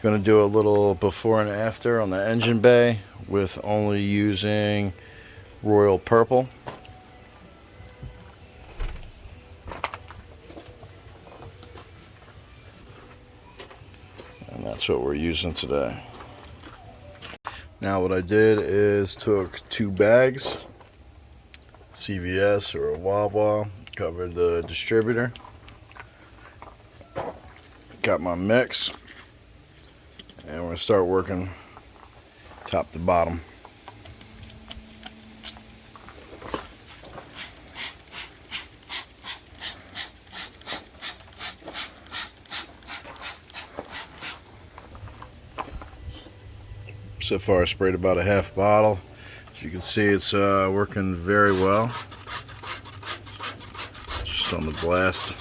Going to do a little before and after on the engine bay with only using Royal Purple. And that's what we're using today. Now what I did is took 2 bags, CVS or a Wawa, covered the distributor, got my mix, and we're going to start working top to bottom. So far I sprayed about a half bottle. As you can see, it's working very well. Just on the blast.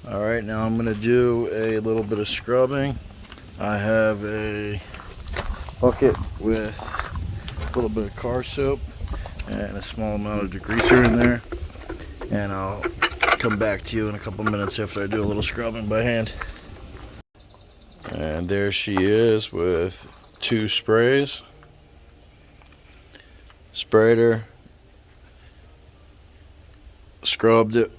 Alright, now I'm going to do a little bit of scrubbing. I have a bucket with a little bit of car soap and a small amount of degreaser in there. And I'll come back to you in a couple minutes after I do a little scrubbing by hand. And there she is with 2 sprays. Sprayed her, scrubbed it,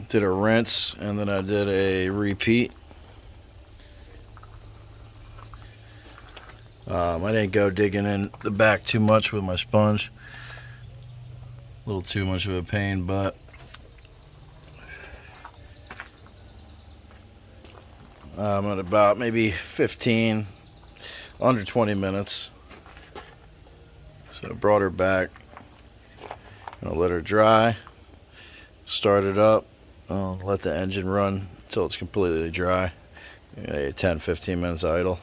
did a rinse, and then I did a repeat. I didn't go digging in the back too much with my sponge. A little too much of a pain, but I'm at about maybe 15, under 20 minutes. So I brought her back. I'll let her dry, start it up. I'll let the engine run until it's completely dry. 10-15 minutes idle.